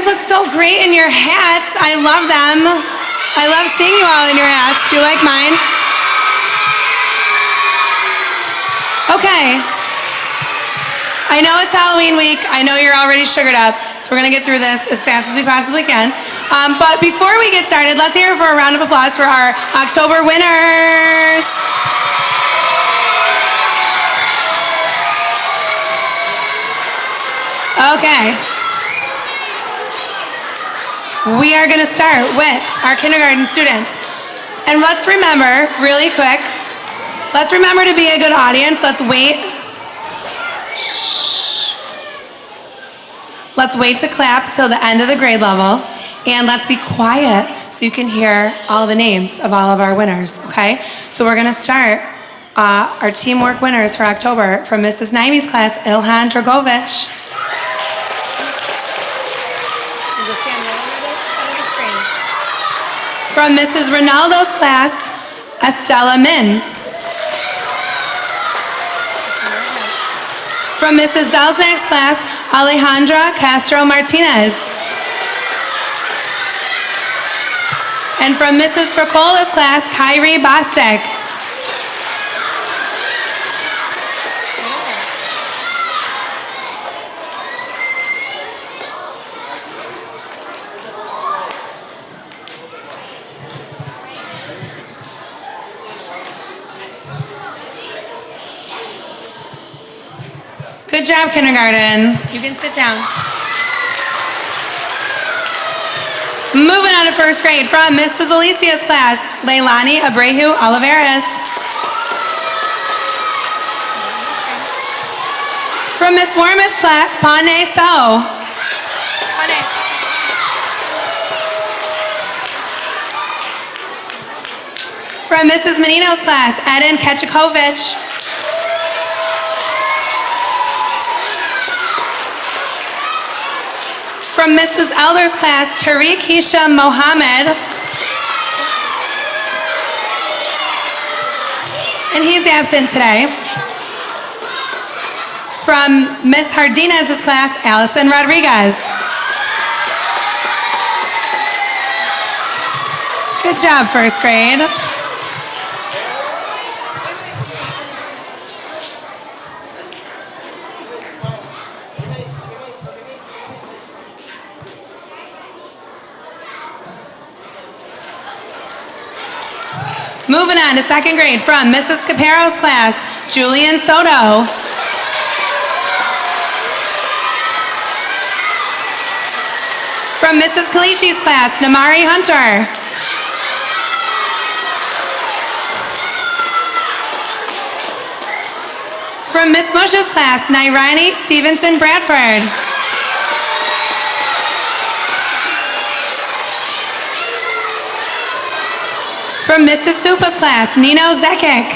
guys look so great in your hats. I love them. I love seeing you all in your hats. Do you like mine? Okay. I know it's Halloween week. I know you're already sugared up, so we're going to get through this as fast as we possibly can. But before we get started, let's hear for a round of applause for our October winners. Okay. We are going to start with our kindergarten students. And let's remember, really quick, let's remember to be a good audience. Let's wait. Shh. Let's wait to clap till the end of the grade level. And let's be quiet so you can hear all the names of all of our winners, okay? So we're going to start our teamwork winners for October from Mrs. Naimi's class, Ilhan Dragovich. From Mrs. Ronaldo's class, Estella Min. From Mrs. Zelznak's class, Alejandra Castro Martinez. And from Mrs. Fricola's class, Kyrie Bostic. Good job, kindergarten. You can sit down. Moving on to first grade from Mrs. Alicia's class, Leilani Abreu Oliveras. From Miss Worm's class, Pane So. Pane. From Mrs. Menino's class, Eden Ketchikovich. From Mrs. Elder's class, Tariq Hisham Mohammed. And he's absent today. From Miss Hardinez's class, Allison Rodriguez. Good job, first grade. Moving on to second grade from Mrs. Capero's class, Julian Soto. From Mrs. Kalishi's class, Namari Hunter. From Miss Mush's class, Nairani Stevenson Bradford. From Mrs. Supa's class, Nino Zekic.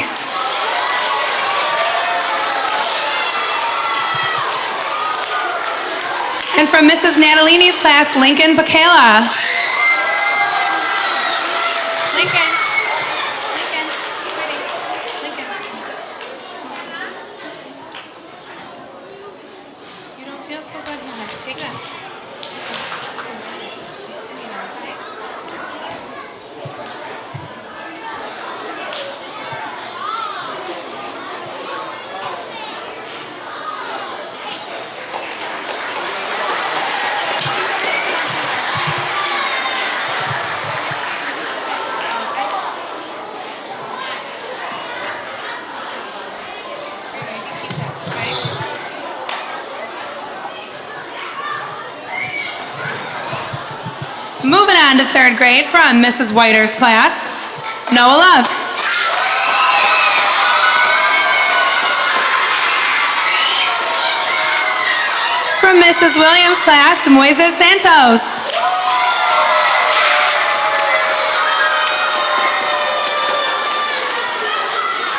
And from Mrs. Natalini's class, Lincoln Bacala. Lincoln. Lincoln. Sweetie. Lincoln. You don't feel so good, honey. Take this. Take this. Moving on to third grade from Mrs. Whiter's class, Noah Love. From Mrs. Williams' class, Moises Santos.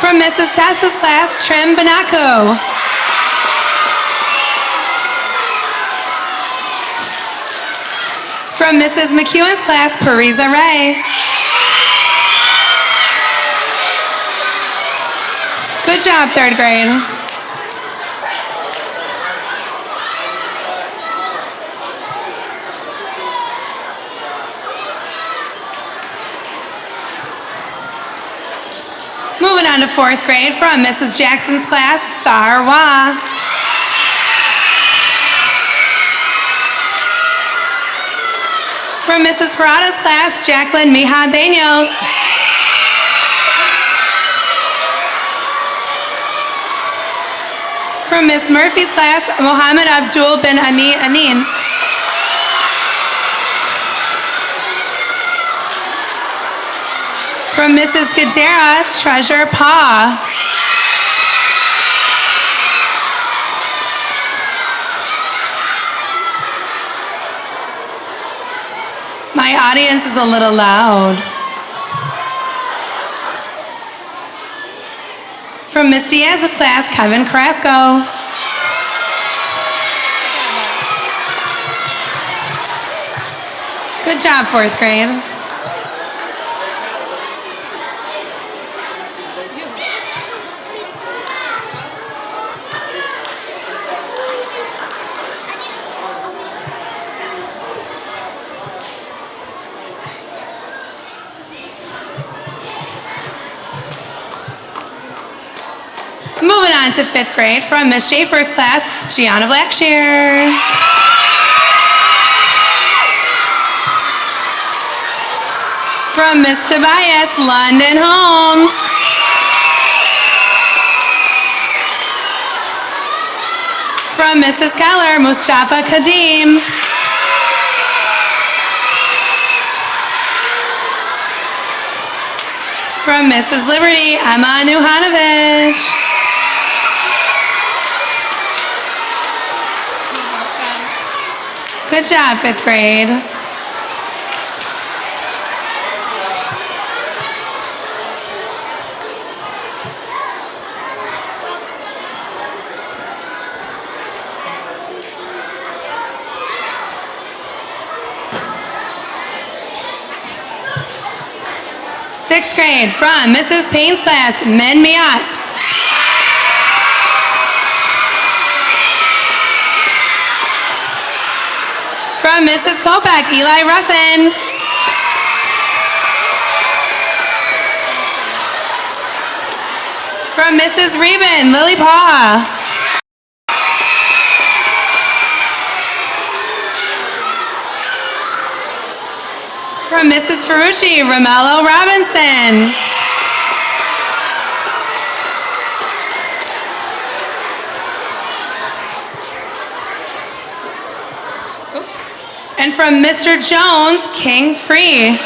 From Mrs. Tessa's class, Trim Banaku. From Mrs. McEwen's class, Parisa Ray. Good job, third grade. on to fourth grade from Mrs. Jackson's class, Sarwa. From Mrs. Parada's class, Jacqueline Mija Beños. From Miss Murphy's class, Mohammed Abdul bin Ami Anin. From Mrs. Gadara, Treasure Pa. My audience is a little loud. From Miss Diaz's class, Kevin Carrasco. Good job, fourth grade. Moving on to fifth grade from Miss Schaefer's class, Gianna Blackshear. From Miss Tobias, London Holmes. From Mrs. Keller, Mustafa Kadim. From Mrs. Liberty, Emma Nuhanovich. Good job, fifth grade. Sixth grade from Mrs. Payne's class, Min Miat. From Mrs. Kopak, Eli Ruffin. From Mrs. Reben, Lily Paw. From Mrs. Ferrucci, Romello Robinson. And from Mr. Jones, King Free.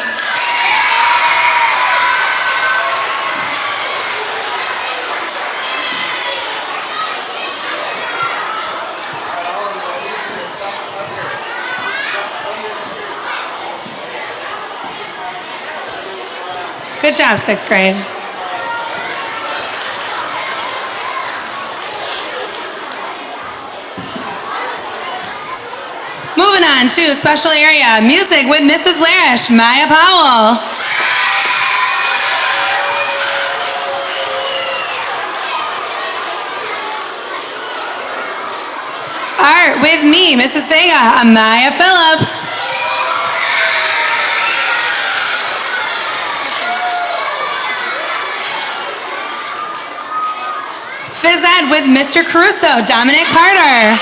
Good job, sixth grade. Moving on to special area, music with Mrs. Larish, Maya Powell. Art with me, Mrs. Vega, Amaya Phillips. Phys Ed with Mr. Caruso, Dominic Carter.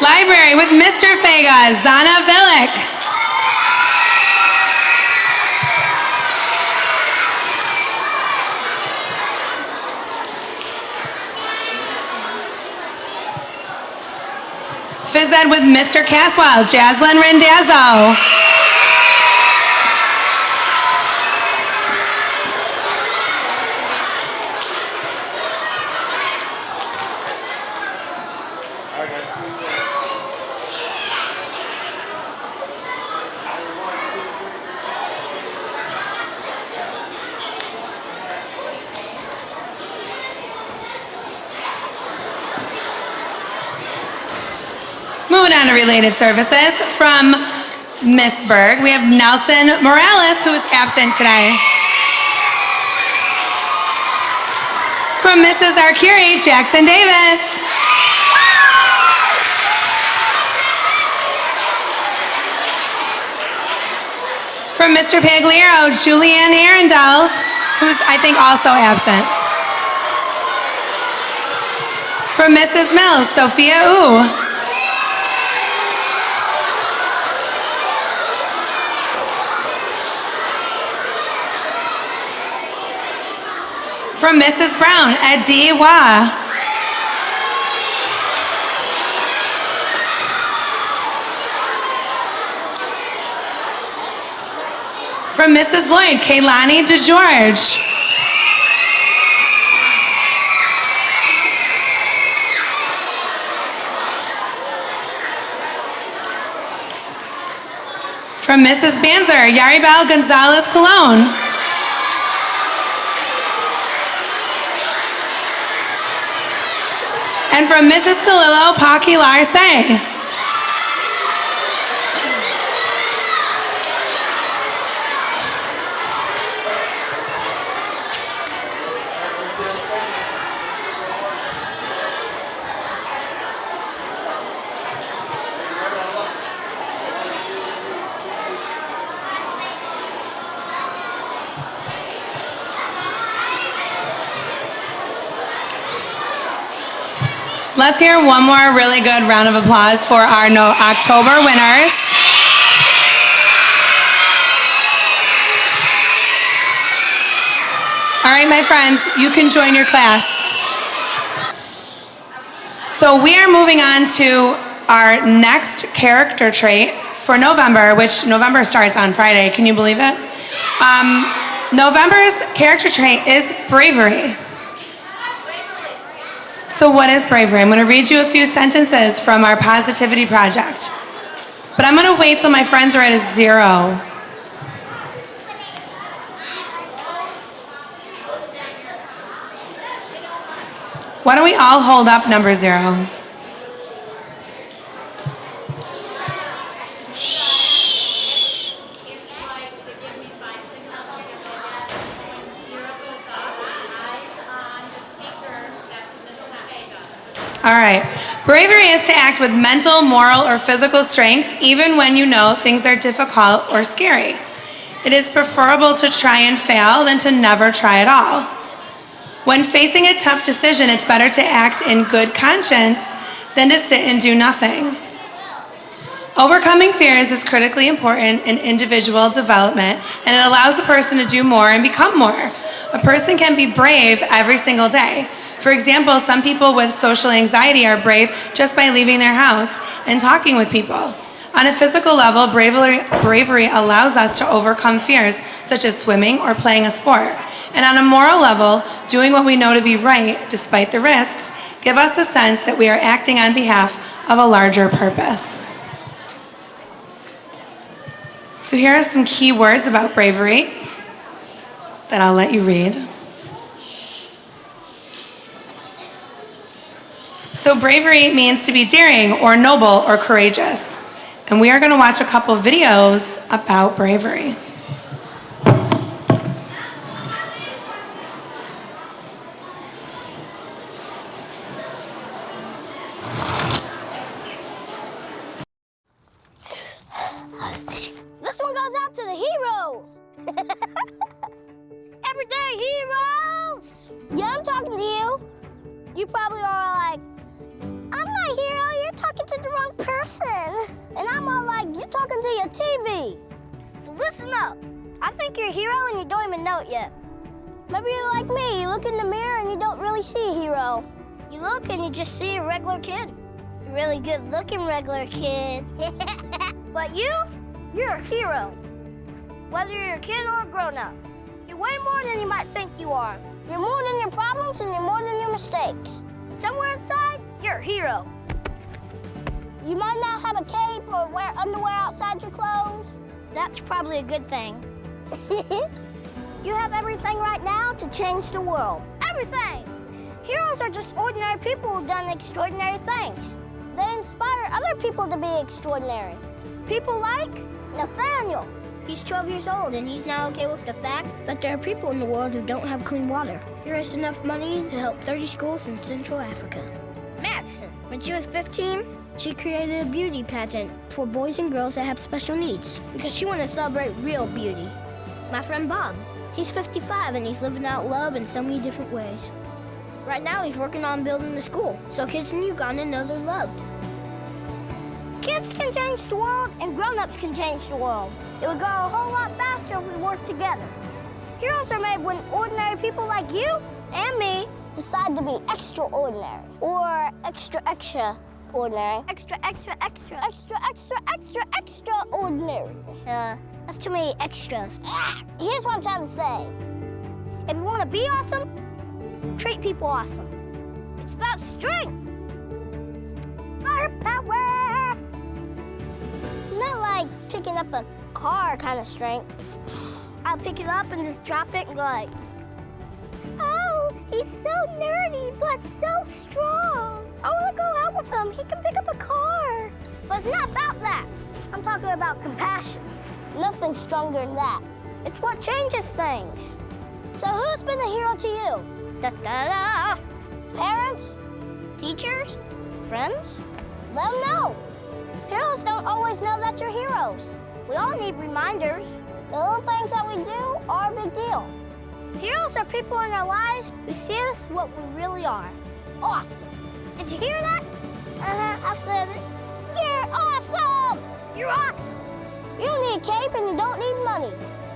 Library with Mr. Vega, Zana Vilic. Phys Ed with Mr. Caswell, Jaslyn Rendazzo. Moving on to related services from Miss Berg, we have Nelson Morales, who is absent today. From Mrs. Arcuri, Jackson Davis. From Mr. Pagliaro, Julianne Arundel, who's I think also absent. From Mrs. Mills, Sophia Ooh. From Mrs. Brown, Adi Wah. From Mrs. Lloyd, Kaylani DeGeorge. From Mrs. Banzer, Yaribel Gonzalez Colon. And from Mrs. Kalilo Paki Larse. Let's hear one more really good round of applause for our October winners. All right, my friends, you can join your class. So we are moving on to our next character trait for November, which November starts on Friday. Can you believe it? November's character trait is bravery. So what is bravery? I'm going to read you a few sentences from our positivity project. But I'm going to wait till my friends are at a 0. Why don't we all hold up number 0? Shh. All right. Bravery is to act with mental, moral, or physical strength even when you know things are difficult or scary. It is preferable to try and fail than to never try at all. When facing a tough decision, it's better to act in good conscience than to sit and do nothing. Overcoming fears is critically important in individual development, and it allows the person to do more and become more. A person can be brave every single day. For example, some people with social anxiety are brave just by leaving their house and talking with people. On a physical level, bravery allows us to overcome fears, such as swimming or playing a sport. And on a moral level, doing what we know to be right, despite the risks, give us a sense that we are acting on behalf of a larger purpose. So here are some key words about bravery that I'll let you read. So bravery means to be daring or noble or courageous. And we are going to watch a couple videos about bravery. This one goes out to the heroes. Everyday heroes. Yeah, I'm talking to you. You probably are like, I'm not a hero, you're talking to the wrong person. And I'm all like, you're talking to your TV. So listen up. I think you're a hero and you don't even know it yet. Maybe you're like me, you look in the mirror and you don't really see a hero. You look and you just see a regular kid. A really good looking regular kid. But you're a hero. Whether you're a kid or a grown-up. You're way more than you might think you are. You're more than your problems and you're more than your mistakes. Somewhere inside, you're a hero. You might not have a cape or wear underwear outside your clothes. That's probably a good thing. You have everything right now to change the world. Everything! Heroes are just ordinary people who've done extraordinary things. They inspire other people to be extraordinary. People like Nathaniel. He's 12 years old and he's now okay with the fact that there are people in the world who don't have clean water. He raised enough money to help 30 schools in Central Africa. Madison, when she was 15, She created a beauty pageant for boys and girls that have special needs because she wanted to celebrate real beauty. My friend Bob, he's 55 and he's living out love in so many different ways. Right now he's working on building a school so kids in Uganda know they're loved. Kids can change the world and grown-ups can change the world. It would go a whole lot faster if we worked together. Heroes are made when ordinary people like you and me decide to be extraordinary or extra ordinary. Extra ordinary. That's too many extras. Here's what I'm trying to say. If you want to be awesome, treat people awesome. It's about strength. Firepower. Not like picking up a car kind of strength. I'll pick it up and just drop it and go like, oh, he's so nerdy, but so strong. I want to go out with him. He can pick up a car. But it's not about that. I'm talking about compassion. Nothing stronger than that. It's what changes things. So who's been a hero to you? Da-da-da. Parents? Teachers? Friends? Let them know. Heroes don't always know that you're heroes. We all need reminders. The little things that we do are a big deal. Heroes are people in our lives who see us what we really are. Awesome. Did you hear that? I said it. You're awesome! You're awesome. You don't need a cape and you don't need money.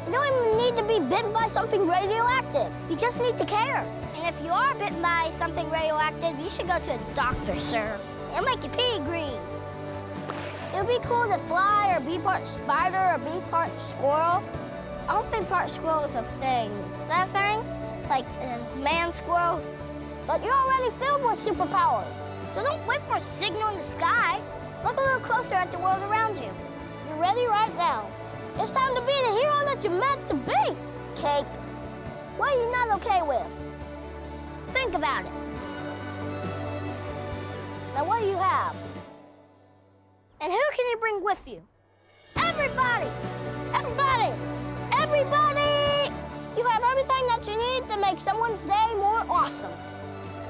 You don't even need to be bitten by something radioactive. You just need to care. And if you are bitten by something radioactive, you should go to a doctor, sir. It'll make your pee green. It would be cool to fly or be part spider or be part squirrel. I don't think part squirrel is a thing. Is that a thing? Like a man squirrel? But you're already filled with superpowers. So don't wait for a signal in the sky. Look a little closer at the world around you. You're ready right now. It's time to be the hero that you're meant to be. Cape, what are you not okay with? Think about it. Now what do you have? And who can you bring with you? Everybody! Everybody! Everybody! You have everything that you need to make someone's day more awesome.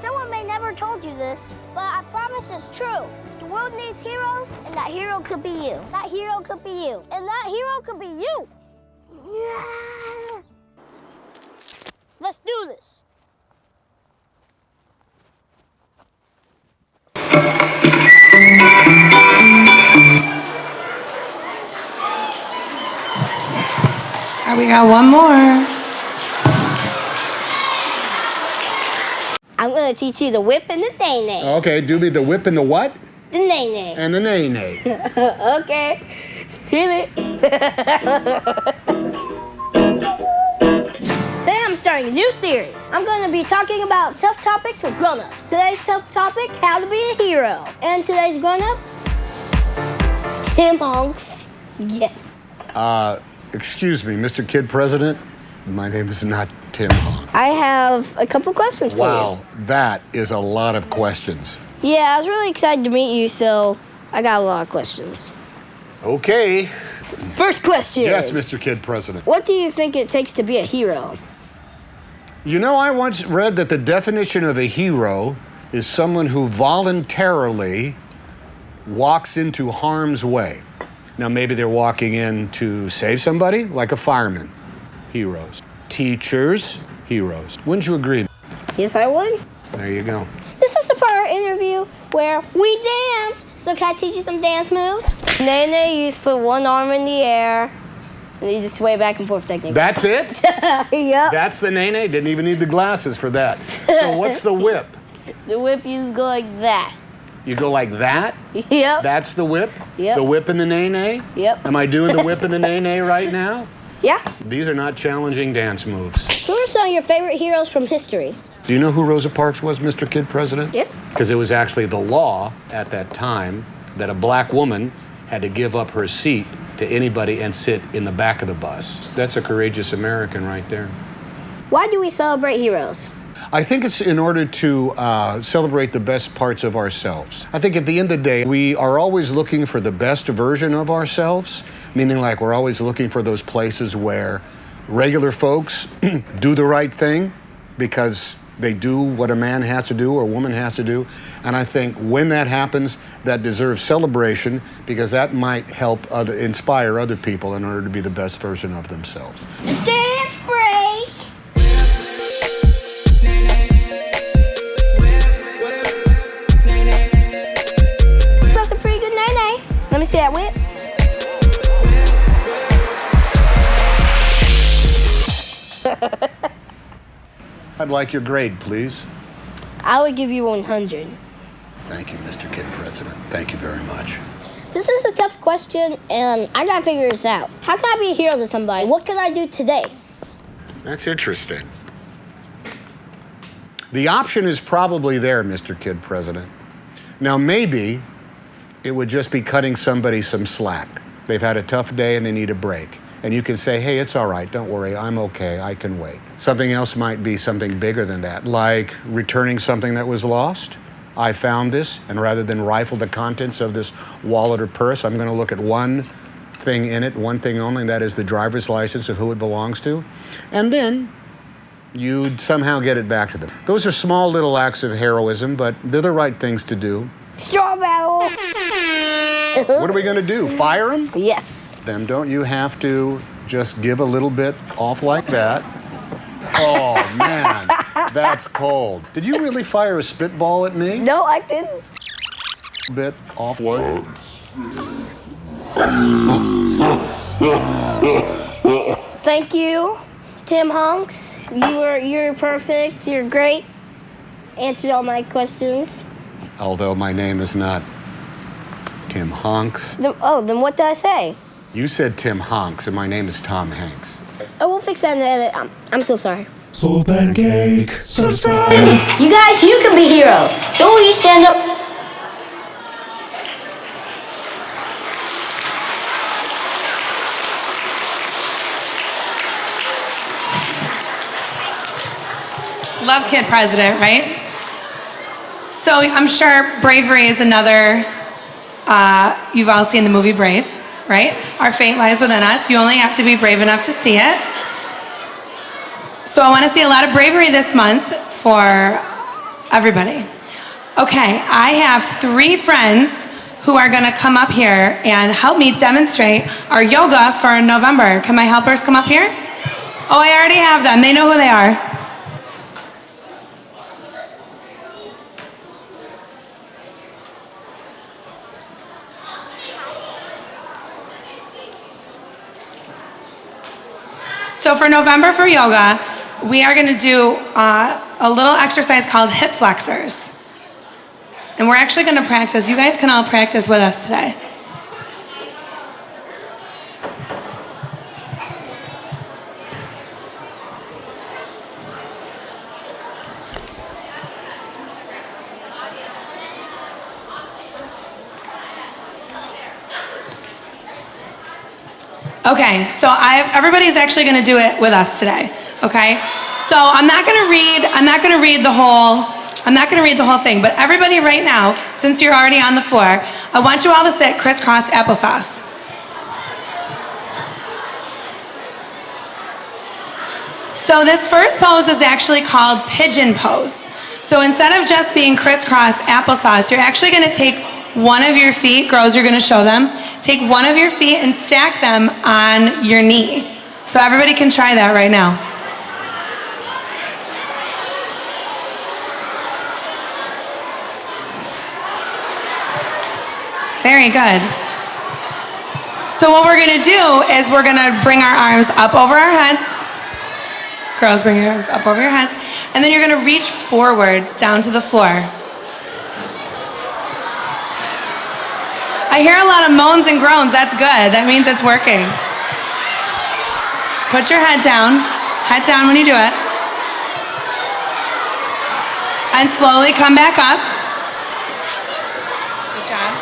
Someone may never have told you this, but I promise it's true. The world needs heroes, and that hero could be you. That hero could be you. And that hero could be you. Yeah. Let's do this. All right, we got one more. I'm going to teach you the whip and the nay-nay. Okay, do me the whip and the what? The nay-nay. And the nay-nay. Okay, hit it. Today I'm starting a new series. I'm going to be talking about tough topics with grown-ups. Today's tough topic, how to be a hero. And today's grown-up, Tim Honks. Yes. Excuse me, Mr. Kid President. My name is not Tim Honk. I have a couple questions for you. Wow, that is a lot of questions. Yeah, I was really excited to meet you, so I got a lot of questions. Okay. First question. Yes, Mr. Kid President. What do you think it takes to be a hero? You know, I once read that the definition of a hero is someone who voluntarily walks into harm's way. Now, maybe they're walking in to save somebody, like a fireman. Heroes. Teachers, heroes. Wouldn't you agree? Yes, I would. There you go. This is the part of our interview where we dance. So can I teach you some dance moves? Nay-nay, you just put one arm in the air, and you just sway back and forth technique. That's it? Yep. That's the nay-nay? Didn't even need the glasses for that. So what's the whip? The whip, you just go like that. You go like that? Yep. That's the whip? Yep. The whip and the nay-nay? Yep. Am I doing the whip and the nay-nay right now? Yeah. These are not challenging dance moves. Who are some of your favorite heroes from history? Do you know who Rosa Parks was, Mr. Kid President? Yep. Because it was actually the law at that time that a black woman had to give up her seat to anybody and sit in the back of the bus. That's a courageous American right there. Why do we celebrate heroes? I think it's in order to celebrate the best parts of ourselves. I think at the end of the day, we are always looking for the best version of ourselves, meaning like we're always looking for those places where regular folks do the right thing because They do what a man has to do or a woman has to do. And I think when that happens, that deserves celebration because that might help inspire other people in order to be the best version of themselves. Dance break! That's a pretty good nay-nay. Let me see that whip. I'd like your grade, please. I would give you 100. Thank you, Mr. Kid President. Thank you very much. This is a tough question, and I gotta figure this out. How can I be a hero to somebody? What can I do today? That's interesting. The option is probably there, Mr. Kid President. Now, maybe it would just be cutting somebody some slack. They've had a tough day and they need a break. And you can say, hey, it's all right, don't worry, I'm okay, I can wait. Something else might be something bigger than that, like returning something that was lost. I found this, and rather than rifle the contents of this wallet or purse, I'm gonna look at one thing in it, one thing only, and that is the driver's license of who it belongs to. And then you'd somehow get it back to them. Those are small little acts of heroism, but they're the right things to do. Straw battle! What are we gonna do, fire them? Yes. Then don't you have to just give a little bit off like that? Oh, man, that's cold. Did you really fire a spitball at me? No, I didn't. Bit off what? Thank you, Tim Honks. You're perfect. You're great. Answered all my questions. Although my name is not Tim Honks. Then what did I say? You said Tim Honks, and my name is Tom Hanks. Oh, we'll fix that in the edit. I'm so sorry. So pancake, subscribe. You guys, you can be heroes. Who will you stand up? Love Kid President, right? So I'm sure bravery is another, you've all seen the movie Brave, right? Our fate lies within us. You only have to be brave enough to see it. So I want to see a lot of bravery this month for everybody. Okay, I have 3 friends who are going to come up here and help me demonstrate our yoga for November. Can my helpers come up here? Oh, I already have them. They know who they are. So for November for yoga, we are going to do a little exercise called hip flexors. And we're actually going to practice. You guys can all practice with us today. Okay, so everybody's actually going to do it with us today. Okay, so I'm not going to read the whole thing, but everybody right now, since you're already on the floor, I want you all to sit crisscross applesauce. So this first pose is actually called pigeon pose. So instead of just being crisscross applesauce, you're actually going to take one of your feet, girls, you're going to show them, take one of your feet and stack them on your knee. So everybody can try that right now. Very good. So what we're going to do is we're going to bring our arms up over our heads. Girls, bring your arms up over your heads. And then you're going to reach forward down to the floor. I hear a lot of moans and groans. That's good. That means it's working. Put your head down. Head down when you do it. And slowly come back up. Good job.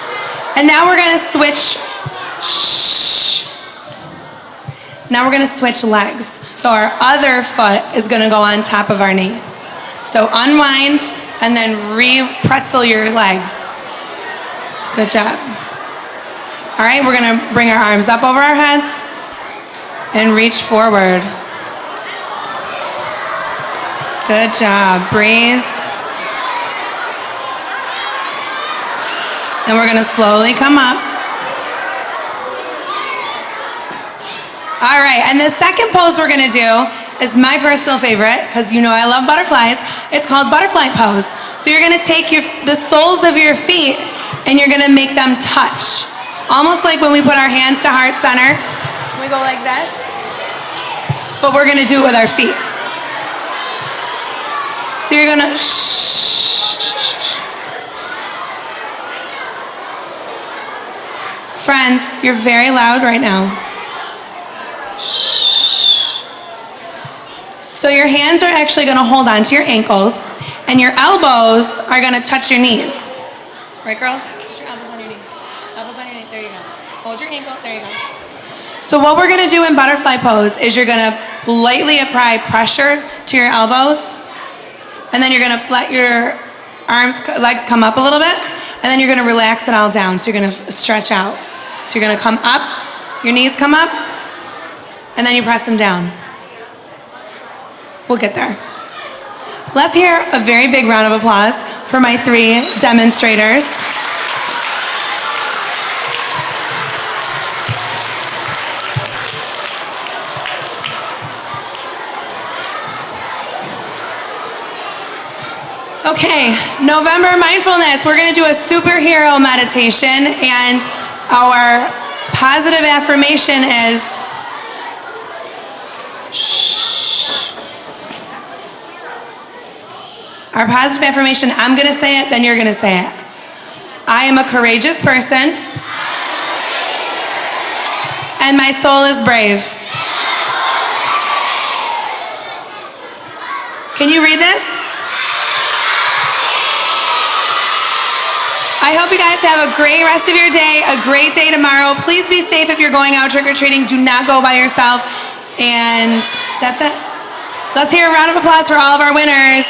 And now we're going to switch. Now we're going to switch legs. So our other foot is going to go on top of our knee. So unwind and then re-pretzel your legs. Good job. All right, we're going to bring our arms up over our heads and reach forward. Good job. Breathe. And we're gonna slowly come up. All right, and the second pose we're gonna do is my personal favorite, because you know I love butterflies. It's called butterfly pose. So you're gonna take the soles of your feet and you're gonna make them touch. Almost like when we put our hands to heart center. We go like this, but we're gonna do it with our feet. So you're gonna Friends, you're very loud right now. So your hands are actually gonna hold onto your ankles and your elbows are gonna touch your knees. Right, girls? Put your elbows on your knees. Elbows on your knees, there you go. Hold your ankle, there you go. So what we're gonna do in butterfly pose is you're gonna lightly apply pressure to your elbows, and then you're gonna let your legs come up a little bit, and then you're gonna relax it all down. So you're gonna stretch out. So you're gonna come up, your knees come up, and then you press them down. We'll get there. Let's hear a very big round of applause for my 3 demonstrators. Okay, November mindfulness. We're gonna do a superhero meditation, and our positive affirmation is, our positive affirmation, I'm gonna say it, then you're gonna say it. I am a courageous person, and my soul is brave. Can you read this? I hope you guys have a great rest of your day, a great day tomorrow. Please be safe if you're going out trick-or-treating. Do not go by yourself. And that's it. Let's hear a round of applause for all of our winners.